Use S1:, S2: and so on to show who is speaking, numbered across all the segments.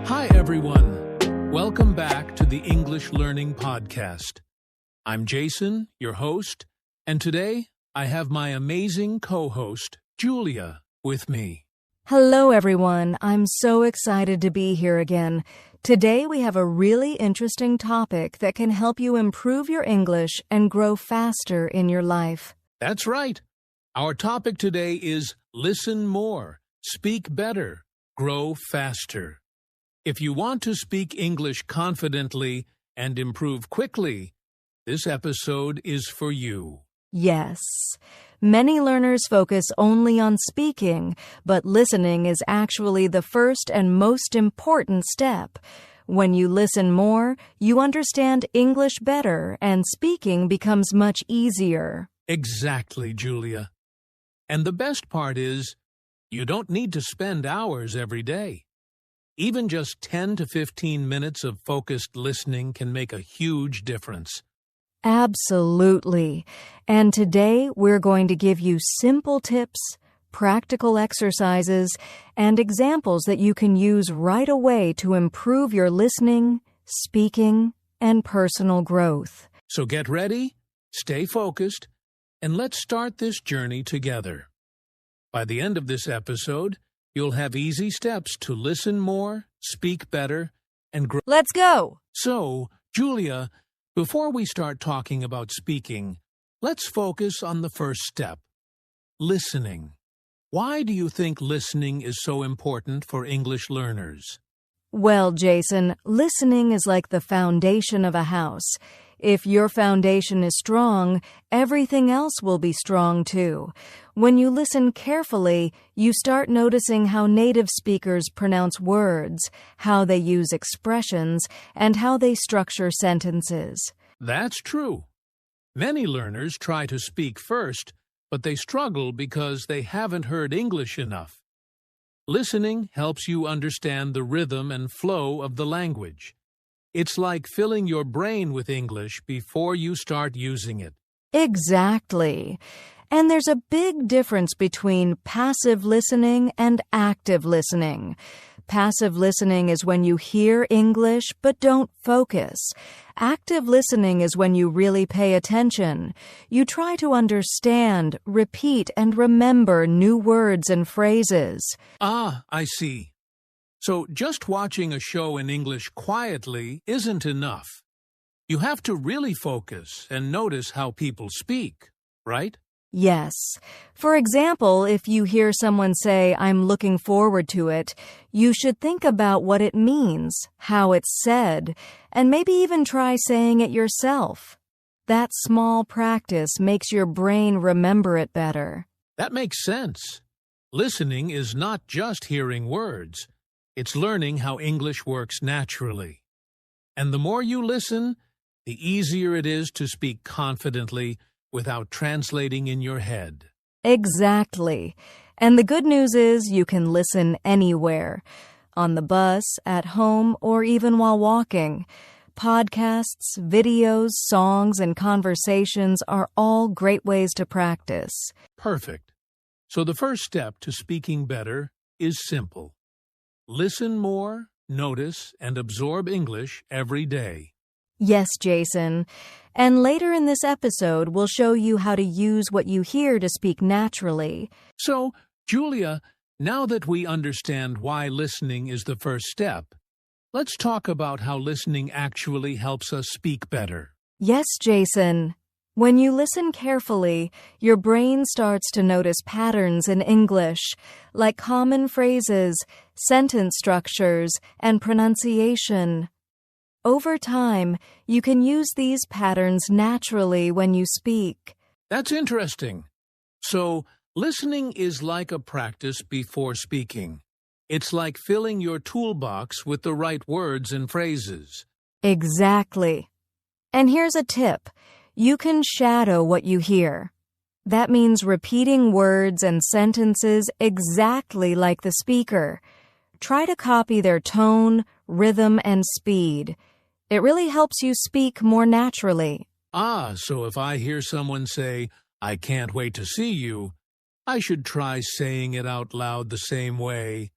S1: Hi, everyone. Welcome back to the English Learning Podcast. I'm Jason, your host, and today I have my amazing co-host, Julia, with me.
S2: Hello, everyone. I'm so excited to be here again. Today we have a really interesting topic that can help you improve your English and grow faster in your life.
S1: That's right. Our topic today is listen more, speak better, grow faster. If you want to speak English confidently and improve quickly, this episode is for you.
S2: Yes. Many learners focus only on speaking, but listening is actually the first and most important step. When you listen more, you understand English better and speaking becomes much easier.
S1: Exactly, Julia. And the best part is, you don't need to spend hours every day. Even just 10 to 15 minutes of focused listening can make a huge difference.
S2: Absolutely. And today we're going to give you simple tips, practical exercises, and examples that you can use right away to improve your listening, speaking, and personal growth.
S1: So get ready, stay focused, and let's start this journey together. By the end of this episode, you'll have easy steps to listen more, speak better, and grow.
S2: Let's go!
S1: So, Julia, before we start talking about speaking, let's focus on the first step, listening. Why do you think listening is so important for English learners?
S2: Well, Jason, listening is like the foundation of a house. If your foundation is strong, everything else will be strong too. When you listen carefully, you start noticing how native speakers pronounce words, how they use expressions, and how they structure sentences.
S1: That's true. Many learners try to speak first, but they struggle because they haven't heard English enough. Listening helps you understand the rhythm and flow of the language. It's like filling your brain with English before you start using it.
S2: Exactly. And there's a big difference between passive listening and active listening. Passive listening is when you hear English but don't focus. Active listening is when you really pay attention. You try to understand, repeat, and remember new words and phrases.
S1: Ah, I see. So just watching a show in English quietly isn't enough. You have to really focus and notice how people speak, right?
S2: Yes. For example, if you hear someone say, "I'm looking forward to it," you should think about what it means, how it's said, and maybe even try saying it yourself. That small practice makes your brain remember it better.
S1: That makes sense. Listening is not just hearing words. It's learning how English works naturally. And the more you listen, the easier it is to speak confidently without translating in your head.
S2: Exactly. And the good news is you can listen anywhere. On the bus, at home, or even while walking. Podcasts, videos, songs, and conversations are all great ways to practice.
S1: Perfect. So the first step to speaking better is simple. Listen more, notice, and absorb English every day.
S2: Yes, Jason. And later in this episode, we'll show you how to use what you hear to speak naturally.
S1: So, Julia, now that we understand why listening is the first step, let's talk about how listening actually helps us speak better.
S2: Yes, Jason. When you listen carefully, your brain starts to notice patterns in English, like common phrases, sentence structures, and pronunciation. Over time, you can use these patterns naturally when you speak.
S1: That's interesting. So, listening is like a practice before speaking. It's like filling your toolbox with the right words and phrases.
S2: Exactly. And here's a tip. You can shadow what you hear. That means repeating words and sentences exactly like the speaker. Try to copy their tone, rhythm, and speed. It really helps you speak more naturally.
S1: Ah, so if I hear someone say, "I can't wait to see you," I should try saying it out loud the same way,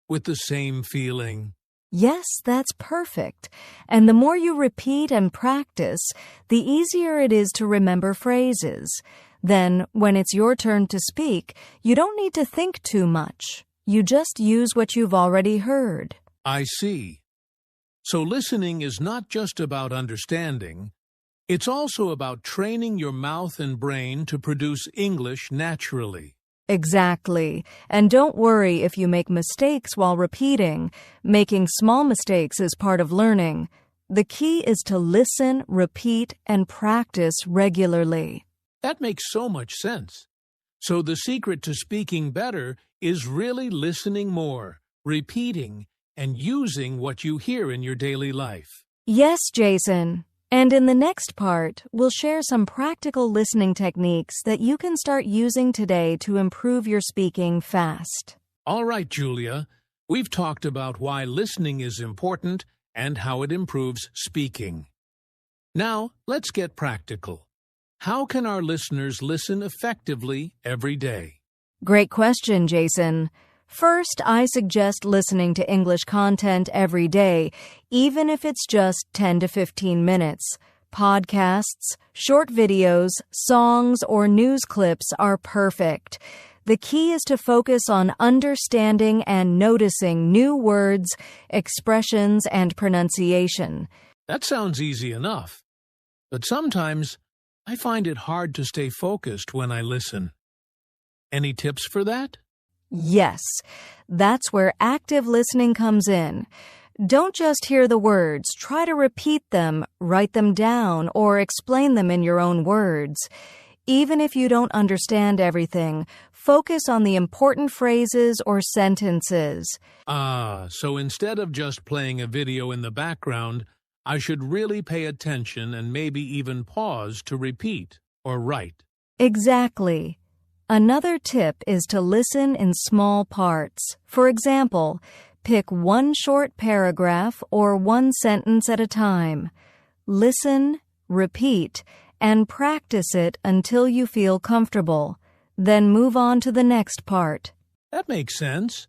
S1: with the same feeling.
S2: Yes, that's perfect. And the more you repeat and practice, the easier it is to remember phrases. Then, when it's your turn to speak, you don't need to think too much. You just use what you've already heard.
S1: I see. So listening is not just about understanding. It's also about training your mouth and brain to produce English naturally.
S2: Exactly. And don't worry if you make mistakes while repeating. Making small mistakes is part of learning. The key is to listen, repeat, and practice regularly.
S1: That makes so much sense. So the secret to speaking better is really listening more, repeating, and using what you hear in your daily life.
S2: Yes, Jason. And in the next part, we'll share some practical listening techniques that you can start using today to improve your speaking fast.
S1: All right, Julia. We've talked about why listening is important and how it improves speaking. Now, let's get practical. How can our listeners listen effectively every day?
S2: Great question, Jason. First, I suggest listening to English content every day, even if it's just 10 to 15 minutes. Podcasts, short videos, songs, or news clips are perfect. The key is to focus on understanding and noticing new words, expressions, and pronunciation.
S1: That sounds easy enough. But sometimes I find it hard to stay focused when I listen. Any tips for that?
S2: Yes, that's where active listening comes in. Don't just hear the words, try to repeat them, write them down, or explain them in your own words. Even if you don't understand everything, focus on the important phrases or sentences.
S1: So instead of just playing a video in the background, I should really pay attention and maybe even pause to repeat or write.
S2: Exactly. Another tip is to listen in small parts. For example, pick one short paragraph or one sentence at a time. Listen, repeat, and practice it until you feel comfortable. Then move on to the next part.
S1: That makes sense.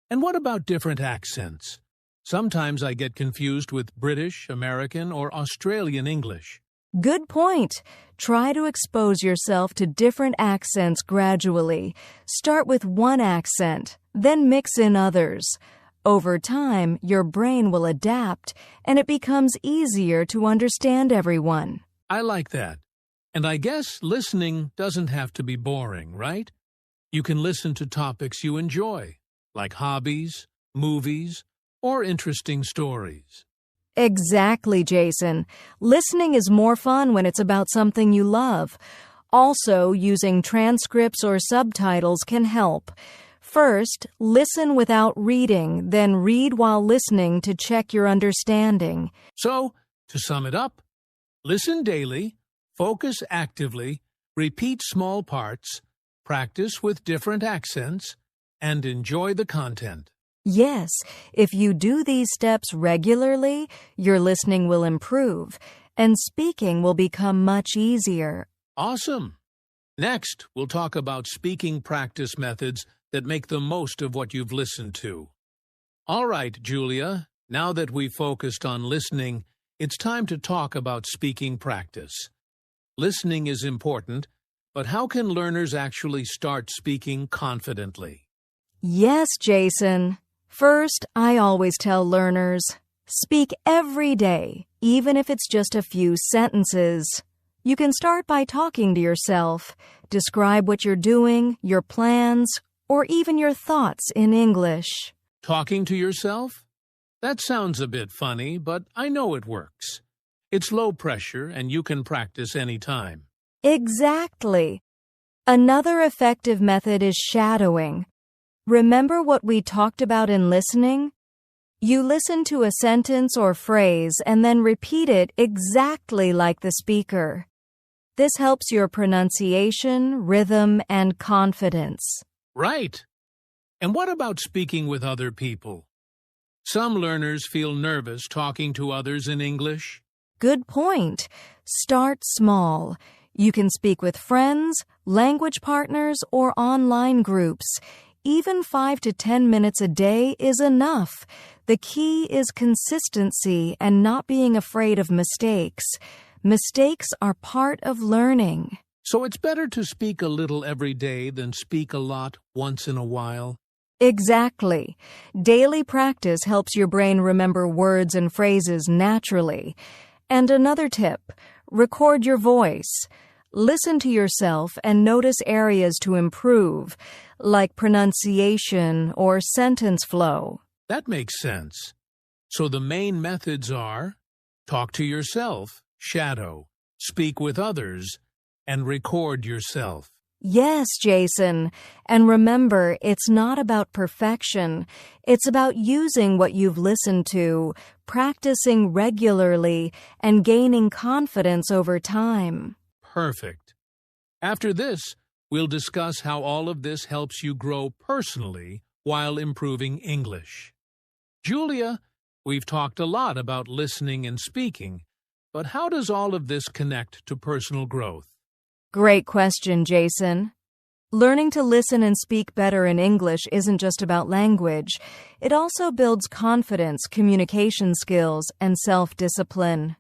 S1: And what about different accents? Sometimes I get confused with British, American, or Australian English.
S2: Good point. Try to expose yourself to different accents gradually. Start with one accent, then mix in others. Over time, your brain will adapt, and it becomes easier to understand everyone.
S1: I like that. And I guess listening doesn't have to be boring, right? You can listen to topics you enjoy, like hobbies, movies, or interesting stories.
S2: Exactly, Jason. Listening is more fun when it's about something you love. Also, using transcripts or subtitles can help. First, listen without reading, then read while listening to check your understanding.
S1: So, to sum it up, listen daily, focus actively, repeat small parts, practice with different accents, and enjoy the content.
S2: Yes, if you do these steps regularly, your listening will improve, and speaking will become much easier.
S1: Awesome! Next, we'll talk about speaking practice methods that make the most of what you've listened to. All right, Julia, now that we've focused on listening, it's time to talk about speaking practice. Listening is important, but how can learners actually start speaking confidently?
S2: Yes, Jason. First, I always tell learners, speak every day, even if it's just a few sentences. You can start by talking to yourself. Describe what you're doing, your plans, or even your thoughts in English.
S1: Talking to yourself? That sounds a bit funny, but I know it works. It's low pressure and you can practice anytime.
S2: Exactly. Another effective method is shadowing. Remember what we talked about in listening? You listen to a sentence or phrase and then repeat it exactly like the speaker. This helps your pronunciation, rhythm, and confidence.
S1: Right. And what about speaking with other people? Some learners feel nervous talking to others in English.
S2: Good point. Start small. You can speak with friends, language partners, or online groups. Even 5 to 10 minutes a day is enough. The key is consistency and not being afraid of mistakes. Mistakes are part of learning.
S1: So it's better to speak a little every day than speak a lot once in a while?
S2: Exactly. Daily practice helps your brain remember words and phrases naturally. And another tip, record your voice. Listen to yourself and notice areas to improve, like pronunciation or sentence flow.
S1: That makes sense. So the main methods are talk to yourself, shadow, speak with others, and record yourself.
S2: Yes, Jason. And remember, it's not about perfection. It's about using what you've listened to, practicing regularly, and gaining confidence over time.
S1: Perfect. After this, we'll discuss how all of this helps you grow personally while improving English. Julia, we've talked a lot about listening and speaking, but how does all of this connect to personal growth?
S2: Great question, Jason. Learning to listen and speak better in English isn't just about language. It also builds confidence, communication skills, and self-discipline.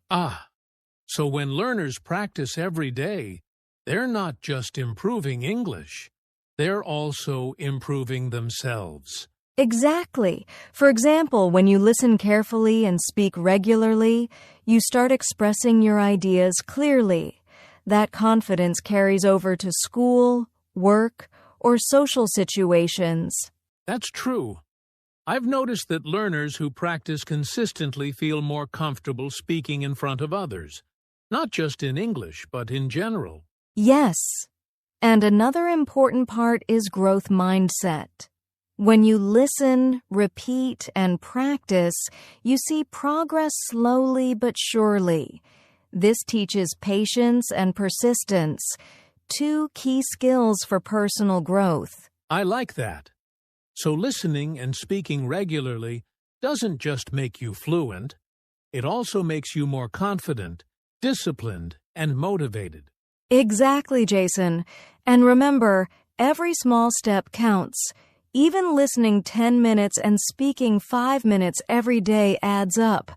S1: So when learners practice every day, they're not just improving English, they're also improving themselves.
S2: Exactly. For example, when you listen carefully and speak regularly, you start expressing your ideas clearly. That confidence carries over to school, work, or social situations.
S1: That's true. I've noticed that learners who practice consistently feel more comfortable speaking in front of others, not just in English, but in general.
S2: Yes. And another important part is growth mindset. When you listen, repeat, and practice, you see progress slowly but surely. This teaches patience and persistence, two key skills for personal growth.
S1: I like that. So listening and speaking regularly doesn't just make you fluent, it also makes you more confident, disciplined, and motivated.
S2: Exactly, Jason. And remember, every small step counts. Even listening 10 minutes and speaking 5 minutes every day adds up.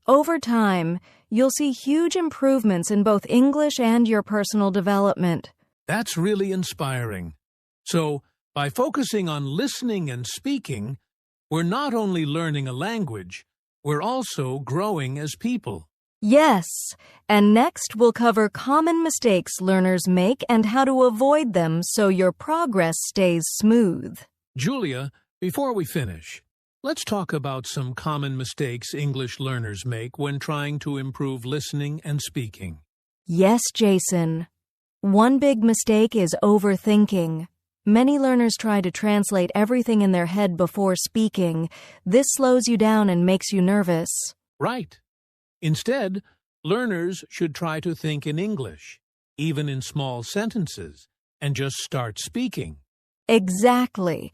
S2: Over time, you'll see huge improvements in both English and your personal development.
S1: That's really inspiring. So, by focusing on listening and speaking, we're not only learning a language, we're also growing as people.
S2: Yes, and next we'll cover common mistakes learners make and how to avoid them so your progress stays smooth.
S1: Julia, before we finish, let's talk about some common mistakes English learners make when trying to improve listening and speaking.
S2: Yes, Jason. One big mistake is overthinking. Many learners try to translate everything in their head before speaking. This slows you down and makes you nervous.
S1: Right. Instead, learners should try to think in English, even in small sentences, and just start speaking.
S2: Exactly.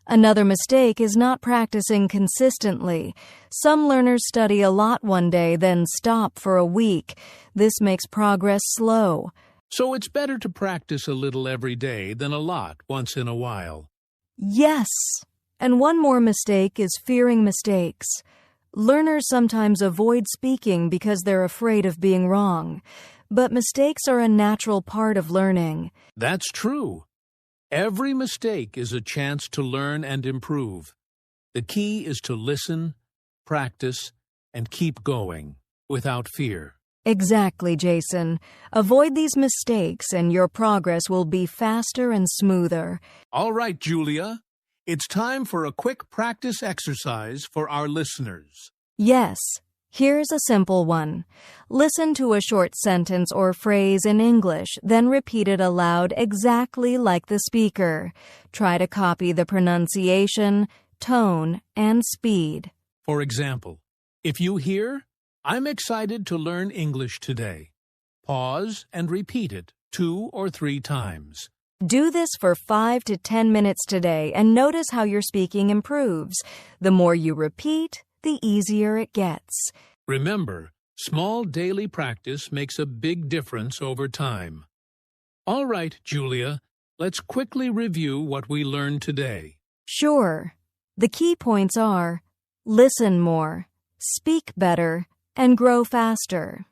S2: Another mistake is not practicing consistently. Some learners study a lot one day, then stop for a week. This makes progress slow.
S1: So it's better to practice a little every day than a lot once in a while.
S2: Yes. And one more mistake is fearing mistakes. Learners sometimes avoid speaking because they're afraid of being wrong. But mistakes are a natural part of learning.
S1: That's true. Every mistake is a chance to learn and improve. The key is to listen, practice, and keep going without fear.
S2: Exactly, Jason. Avoid these mistakes and your progress will be faster and smoother.
S1: All right, Julia. It's time for a quick practice exercise for our listeners.
S2: Yes. Here's a simple one. Listen to a short sentence or phrase in English, then repeat it aloud exactly like the speaker. Try to copy the pronunciation, tone, and speed.
S1: For example, if you hear, "I'm excited to learn English today," pause and repeat it 2 or 3 times.
S2: Do this for 5 to 10 minutes today and notice how your speaking improves. The more you repeat, the easier it gets.
S1: Remember, small daily practice makes a big difference over time. All right, Julia, let's quickly review what we learned today.
S2: Sure. The key points are: listen more, speak better, and grow faster.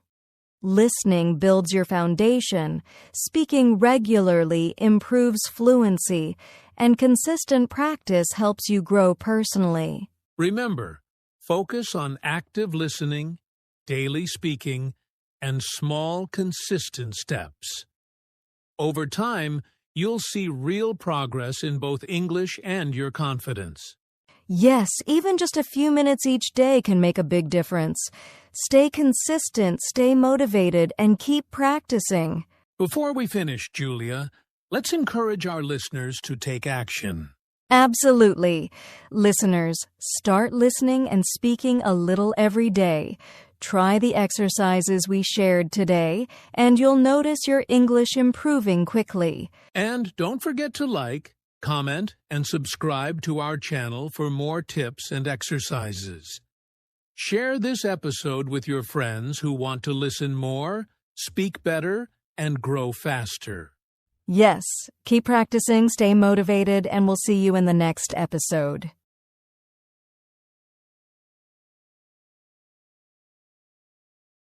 S2: Listening builds your foundation, speaking regularly improves fluency, and consistent practice helps you grow personally.
S1: Remember, focus on active listening, daily speaking, and small, consistent steps. Over time, you'll see real progress in both English and your confidence.
S2: Yes, even just a few minutes each day can make a big difference. Stay consistent, stay motivated, and keep practicing.
S1: Before we finish, Julia, let's encourage our listeners to take action.
S2: Absolutely. Listeners, start listening and speaking a little every day. Try the exercises we shared today, and you'll notice your English improving quickly.
S1: And don't forget to like, comment, and subscribe to our channel for more tips and exercises. Share this episode with your friends who want to listen more, speak better, and grow faster.
S2: Yes, keep practicing, stay motivated, and we'll see you in the next episode.